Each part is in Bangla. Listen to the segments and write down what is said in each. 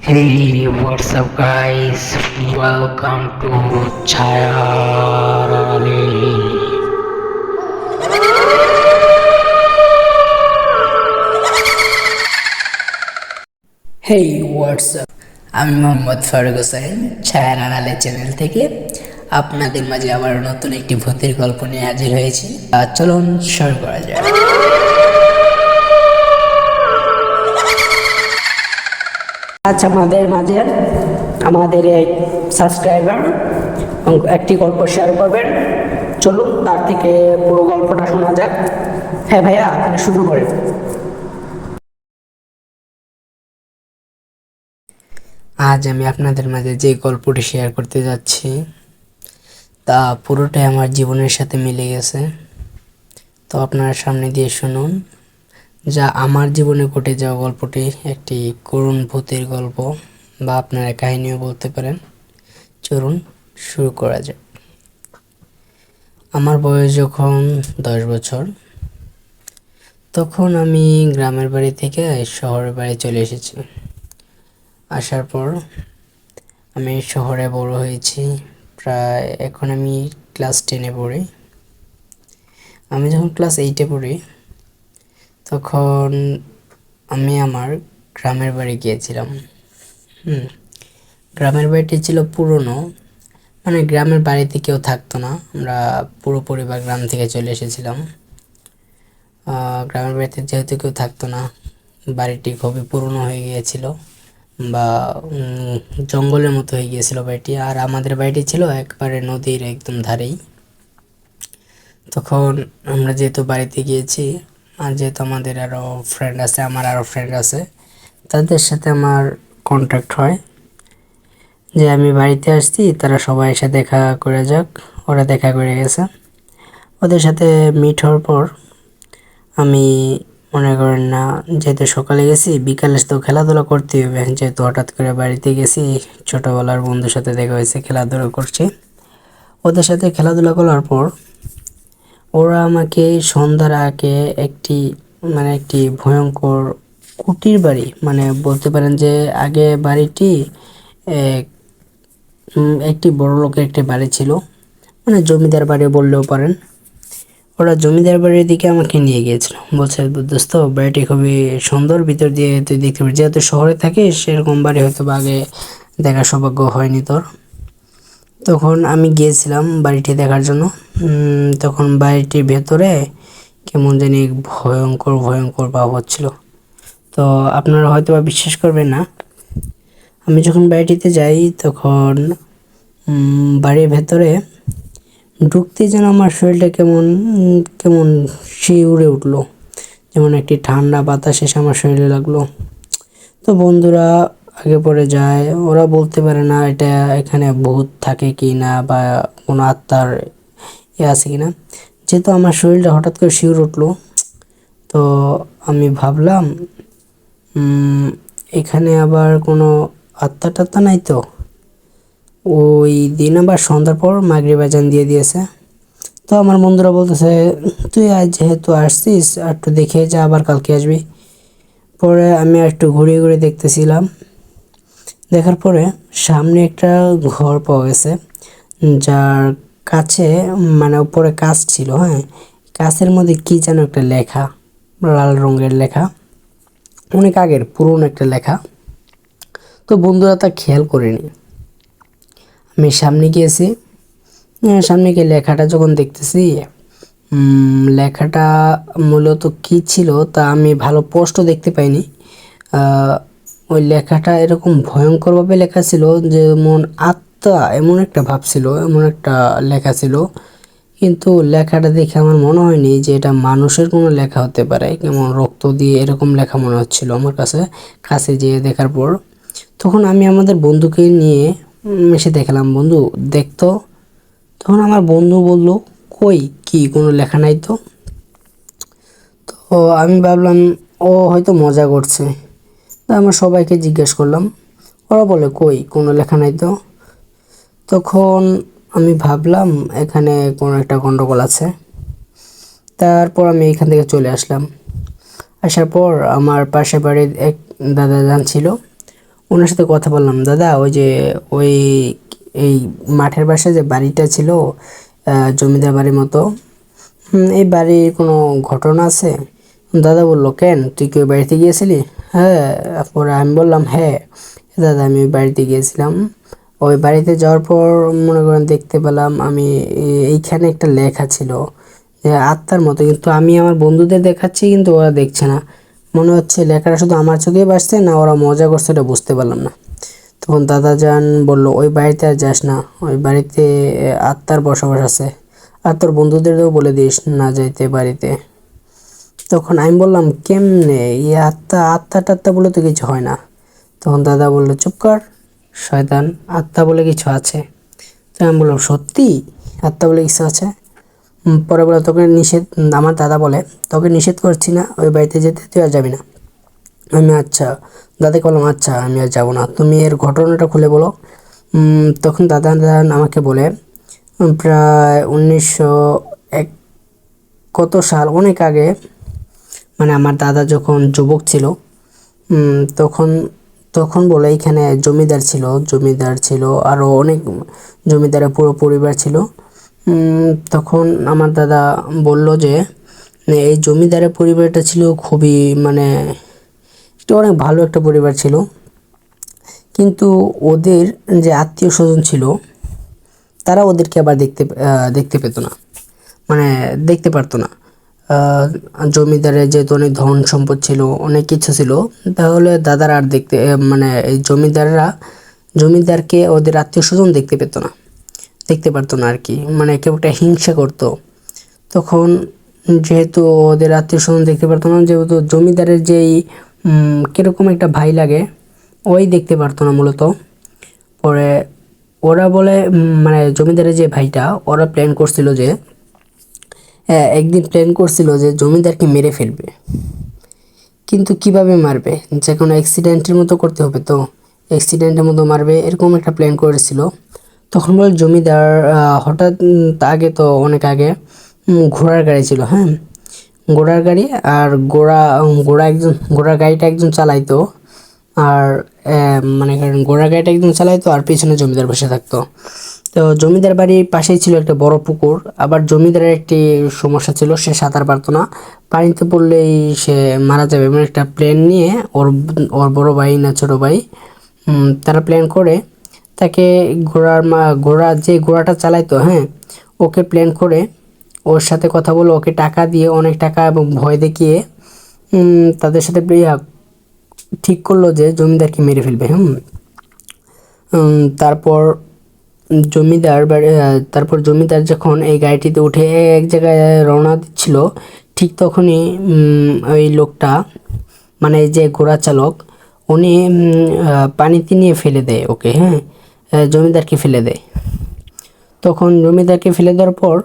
Hey, what's up, guys? Welcome to Chayarali. Hey WhatsApp, আমি মোহাম্মদ ফারুক হোসেন ছায়া আড়ালে চ্যানেল থেকে আপনাদের মাঝে আবার নতুন একটি ভূতের গল্প নিয়ে হাজির হয়েছি। চলুন শুরু করা যাক। আজ আমাদের মাঝে আমাদের এক সাবস্ক্রাইবার একটি গল্প শেয়ার করবেন। চলুন তার থেকে পুরো গল্পটা শোনা যাক। হ্যাঁ ভাইয়া, আপনি শুরু করেন। আজ আমি আপনাদের মাঝে যে গল্পটি শেয়ার করতে যাচ্ছি তা পুরোটাই আমার জীবনের সাথে মিলে গেছে। তো আপনারা সামনে দিয়ে শুনুন, যা আমার জীবনে ঘটে যাওয়া গল্পটি একটি করুণ ভূতের গল্প, বা আপনারা কাহিনীও বলতে পারেন। চলুন শুরু করা যাক। আমার বয়স যখন 10 বছর, তখন আমি গ্রামের বাড়ি থেকে শহরের বাড়ি চলে এসেছি। আসার পর আমি শহরে বড় হয়েছি। প্রায় এখন আমি ক্লাস 10-এ পড়ি। আমি যখন ক্লাস 8-এ পড়ি তখন আমি আমার গ্রামের বাড়ি গিয়েছিলাম। গ্রামের বাড়িটি ছিল পুরনো, মানে গ্রামের বাড়িতে কেউ থাকতো না, আমরা পুরো পরিবার গ্রাম থেকে চলে এসেছিলাম। গ্রামের বাড়িতে যেহেতু কেউ থাকতো না, বাড়িটি খুবই পুরনো হয়ে গিয়েছিল, বা জঙ্গলের মতো হয়ে গিয়েছিল বাড়িটি। আর আমাদের বাড়িটি ছিল একবারে নদীর একদম ধারেই। তখন আমরা যেহেতু বাড়িতে গিয়েছি, আর যেহেতু আমাদের আরও ফ্রেন্ড আছে, আমার আরও ফ্রেন্ড আছে, তাদের সাথে আমার কন্ট্যাক্ট হয় যে আমি বাড়িতে আসছি, তারা সবাই এসে দেখা করে যাক। ওরা দেখা করে গেছে। ওদের সাথে মিট হওয়ার পর আমি, মনে করেন না, যেহেতু সকালে গেছি, বিকালে তো খেলাধুলা করতে হবে, যেহেতু হঠাৎ করে বাড়িতে গেছি, ছোটোবেলার বন্ধুর সাথে দেখা হয়েছে, খেলাধুলা করছি। ওদের সাথে খেলাধুলা করার পর ওরা আমাকে সন্ধ্যার আগে একটি ভয়ঙ্কর কুটির বাড়ি, মানে বলতে পারেন যে আগে বাড়িটি একটি বড় লোকের একটি বাড়ি ছিল, মানে জমিদার বাড়ি বললেও পারেন। ওরা জমিদার বাড়ির দিকে আমাকে নিয়ে গিয়েছিল। বলছে, দোস্ত, বাড়িটি খুবই সুন্দর, ভিতর দিয়ে তুই দেখতে পাবি। যেহেতু শহরে থাকিস, সেরকম বাড়ি হয়তো বা আগে দেখার সৌভাগ্য হয়নি তোর। তখন আমি গিয়েছিলাম বাড়িটি দেখার জন্য। তখন বাড়িটির ভেতরে কেমন জানি ভয়ঙ্কর ভয়ঙ্কর ভাব হচ্ছিল। তো আপনারা হয়তো বা বিশ্বাস করবেন না, আমি যখন বাড়িটিতে যাই তখন বাড়ির ভেতরে ঢুকতেই যেন আমার শরীরটা কেমন কেমন শিউরে উঠলো, যেমন একটি ঠান্ডা বাতাস এসে আমার শরীরে লাগলো। তো বন্ধুরা আগে পরে যায়, ওরা বলতে পারে না এটা এখানে ভূত থাকে কি না, বা কোনো আত্মার আছে কি না। যেহেতু আমার শরীরটা হঠাৎ করে শিউরে উঠলো, তো আমি ভাবলাম এখানে আবার কোনো আত্মা টাত্মা নাই তো। ওই দিন আবার সন্ধ্যার পর মাগরিব আজান দিয়ে দিয়েছে। তো আমার বন্ধুরা বলতেছে, তুই আজ যেহেতু আসছিস একটু দেখে যা, আবার কালকে আসবি। পরে আমি একটু ঘুরে ঘুরে দেখতেছিলাম। দেখার পরে সামনে একটা ঘর পাওয়া গেছে, যার কাছে, মানে উপরে কাঁচ ছিল। হ্যাঁ, কাঁচের মধ্যে কি যেন একটা লেখা, লাল রঙের লেখা, অনেক আগের পুরনো একটা লেখা। তো বন্ধুরা তা খেয়াল করেনি। আমি সামনে গিয়েছি, সামনে গিয়ে লেখাটা যখন দেখতেছি, লেখাটা মূলত কি ছিল তা আমি ভালো স্পষ্ট দেখতে পাইনি। ওই লেখাটা এরকম ভয়ঙ্করভাবে লেখা ছিল, যেমন আত্মা এমন একটা ভাব ছিল, এমন একটা লেখা ছিল। কিন্তু লেখাটা দেখে আমার মনে হয়নি যে এটা মানুষের কোনো লেখা হতে পারে, কেমন রক্ত দিয়ে এরকম লেখা মনে হচ্ছিল আমার কাছে। কাছে যেয়ে দেখার পর তখন আমি আমাদের বন্ধুকে নিয়ে এসে দেখলাম, বন্ধু দেখতো। তখন আমার বন্ধু বলল, কই কি কোনো লেখা নাই তো। তো আমি ভাবলাম ও হয়তো মজা করছে। তা আমরা সবাইকে জিজ্ঞেস করলাম, ওরা বলে কই কোনো লেখা নাই তো। তখন আমি ভাবলাম এখানে কোনো একটা গন্ডগোল আছে। তারপর আমি এখান থেকে চলে আসলাম। আসার পর আমার পাশে বাড়ির এক দাদা যান ছিল, ওনার সাথে কথা বললাম, দাদা ওই যে ওই এই মাঠের পাশে যে বাড়িটা ছিল, জমিদার বাড়ির মতো, এই বাড়ির কোনো ঘটনা আছে? দাদা বলল, কেন, তুই কি ওই বাড়িতে গিয়েছিলি? হ্যাঁ। পরে আমি বললাম, হ্যাঁ দাদা, আমি ওই বাড়িতে গিয়েছিলাম। ওই বাড়িতে যাওয়ার পর মনে করেন দেখতে পেলাম আমি এইখানে একটা লেখা ছিল যে আত্মার মতো, কিন্তু আমি আমার বন্ধুদের দেখাচ্ছি কিন্তু ওরা দেখছে না। মনে হচ্ছে লেখাটা শুধু আমার চোখে ভাসছে, না ওরা মজা করছে, এটা বুঝতে পারলাম না। তখন দাদা যান বলল, ওই বাড়িতে আর যাস না, ওই বাড়িতে আত্মার বসবাস আছে, আর তোর বন্ধুদেরও বলে দিস না যাইতে বাড়িতে। তখন আমি বললাম, কেমনে, এই আত্মা আত্মা টাত্মা বলে তো কিছু হয় না। তখন দাদা বললো, চুপ কর শয়তান, আত্মা বলে কিছু আছে। তো আমি বললাম, সত্যি আত্মা বলে কিছু আছে? পরে বলে, তোকে নিষেধ, আমার দাদা বলে, তোকে নিষেধ করছি না ওই বাড়িতে যেতে, তুই আর যাবি না। আমি আচ্ছা, দাদাকে বললাম, আচ্ছা আমি আর যাবো না, তুমি এর ঘটনাটা খুলে বলো। তখন দাদা আমাকে বলে, প্রায় 1901 কত সাল, অনেক আগে, মানে আমার দাদা যখন যুবক ছিল, তখন তখন বলে এখানে জমিদার ছিল আরও অনেক জমিদারের পুরো পরিবার ছিল। তখন আমার দাদা বলল যে এই জমিদারের পরিবারটা ছিল খুবই, মানে এটা অনেক ভালো একটা পরিবার ছিল, কিন্তু ওদের যে আত্মীয় স্বজন ছিল তারা ওদেরকে আবার দেখতে পেতো না, মানে দেখতে পারতো না। জমিদারের যেহেতু অনেক ধন সম্পদ ছিল, অনেক কিছু ছিল, তাহলে দাদার আর মানে এই জমিদারকে ওদের আত্মীয় স্বজন দেখতে পারতো না আর কি, মানে কেউ একটা হিংসা করতো। তখন যেহেতু ওদের আত্মীয় স্বজন দেখতে পারতো না, যেহেতু জমিদারের যেই কীরকম একটা ভাই লাগে, ওই দেখতে পারতো না মূলত। পরে ওরা বলে, মানে জমিদারের যে ভাইটা, ওরা একদিন প্ল্যান করছিল যে জমিদারকে মেরে ফেলবে, কিন্তু কিভাবে মারবে, যে কোনো অ্যাক্সিডেন্টের মতো করতে হবে, তো অ্যাক্সিডেন্টের মতো মারবে, এরকম একটা প্ল্যান করেছিল। তখন বলে জমিদার হঠাৎ, আগে তো অনেক আগে ঘোড়ার গাড়ি ছিল, হ্যাঁ, ঘোড়ার গাড়ি, আর ঘোড়ার গাড়িটা একজন চালাইতো, আর মানে ঘোড়ার গাড়িটা একজন চালাইতো, আর পিছনে জমিদার বসে থাকতো। তো জমিদার বাড়ির পাশেই ছিল একটা বড় পুকুর, আবার জমিদারের একটি সমস্যা ছিল, সে সাঁতার পারতো না, পানিতে পড়লেই সে মারা যাবে, মানে একটা প্ল্যান নিয়ে ওর ওর বড় ভাই না ছোট ভাই, তারা প্ল্যান করে তাকে ঘোড়াটা চালাইতো, হ্যাঁ, ওকে প্ল্যান করে ওর সাথে কথা বলে ওকে টাকা দিয়ে, অনেক টাকা এবং ভয় দেখিয়ে তাদের সাথে ঠিক করলো যে জমিদারকে মেরে ফেলবে। তারপর জমিদার যখন এই গাড়িটিতে উঠে এক জায়গায় রওনা দিচ্ছিল, ঠিক তখনই ওই লোকটা, মানে যে ঘোড়া চালক, উনি পানিতে নিয়ে ফেলে দেয় ওকে, হ্যাঁ, জমিদারকে ফেলে দেয়। তখন জমিদারকে ফেলে দেওয়ার পর,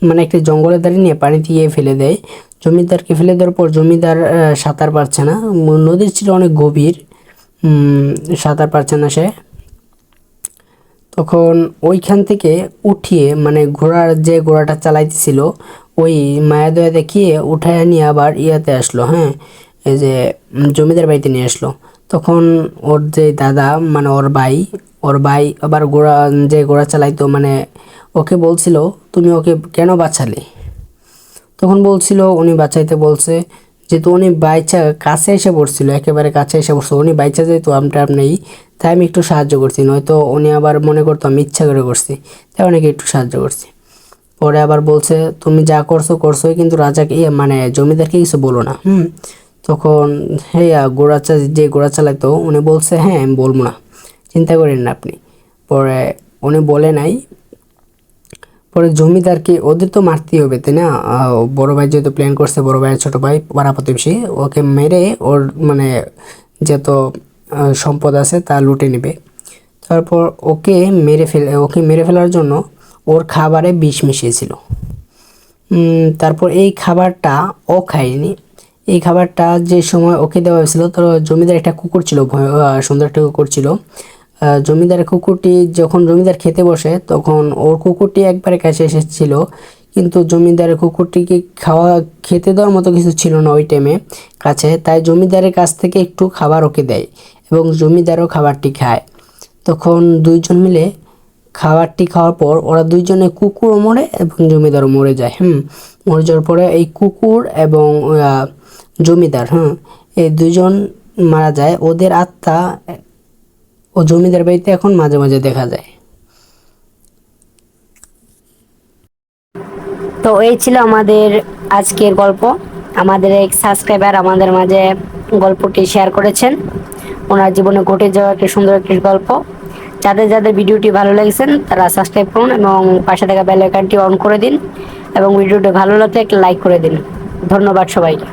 মানে একটি জঙ্গলের ধারে নিয়ে পানিতে গিয়ে ফেলে দেয়। জমিদারকে ফেলে দেওয়ার পর জমিদার সাঁতার পারছে না, নদীর ছিল অনেক গভীর, সাঁতার পারছে না সে। তখন ওইখান থেকে উঠিয়ে, মানে ঘোড়াটা চালাইতেছিল, ওই মায়া দয়া দেখিয়ে উঠায় নিয়ে আবার ইয়াতে আসলো, হ্যাঁ, এই যে জমিদার বাড়িতে নিয়ে আসলো। তখন ওর যে দাদা, মানে ওর ভাই আবার ঘোড়া চালাইতো, মানে ওকে বলছিল, তুমি ওকে কেন বাঁচালে? তখন বলছিল উনি বাঁচাইতে বলছে, যেহেতু উনি কাছে এসে পড়ছিল, একেবারে কাছে এসে পড়ছে, উনি বাইচা যেহেতু আমটা নেই, তাই আমি একটু সাহায্য করছি, নয়তো উনি আবার মনে করতো আমি ইচ্ছা করে করছি, তাই অনেকে একটু সাহায্য করছি। পরে আবার বলছে, তুমি যা করছোই, কিন্তু রাজাকে, মানে জমিদারকে কিছু বলো না। তখন ঘোড়া চালাইতো, উনি বলছে, হ্যাঁ আমি বলবো না, চিন্তা করেন না আপনি। পরে উনি বলে নাই। পরে জমিদারকে, ওদের তো মারতেই হবে তাই না, বড় ভাই যেহেতু প্ল্যান করছে, বড় ভাইয়ের ছোট ভাই পাড়া প্রতিবেশী, ওকে মেরে ওর মানে যত সম্পদ আছে তা লুটে নেবে। তারপর ওকে মেরে ফেলার জন্য ওর খাবারে বিষ মিশিয়েছিল। তারপর এই খাবারটা ও খায়নি। এই খাবারটা যে সময় ওকে দেওয়া হয়েছিল, তো জমিদার একটা কুকুর ছিল, সুন্দর একটা কুকুর ছিল। জমিদারের কুকুরটি যখন জমিদার খেতে বসে, তখন ওর কুকুরটি একবারে কাছে এসেছিল, কিন্তু জমিদারের কুকুরটিকে খেতে দেওয়ার মতো কিছু ছিল না ওই টাইমে কাছে, তাই জমিদারের কাছ থেকে একটু খাবার ওকে দেয়। এবং জমিদারও খাবারটি খায়। তখন দুইজন মিলে খাবারটি খাওয়ার পর ওরা দুইজনে, কুকুরও মরে এবং জমিদারও মরে যায়। মরে যাওয়ার পরে এই কুকুর এবং জমিদার, এই দুইজন মারা যায়। ওদের আত্মা ও জমিদার বাড়িতে এখন মাঝে মাঝে দেখা যায়। তো এই ছিল আমাদের আজকের গল্প। আমাদের এক সাবস্ক্রাইবার আমাদের মাঝে গল্পটি শেয়ার করেছেন, ওনার জীবনে ঘটে যাওয়া একটি সুন্দর একটি গল্প। যাদের যাদের ভিডিওটি ভালো লেগেছেন তারা সাবস্ক্রাইব করুন এবং পাশে থাকা বেল আইকনটি অন করে দিন এবং ভিডিওটি ভালো লাগলে একটা লাইক করে দিন। ধন্যবাদ সবাইকে।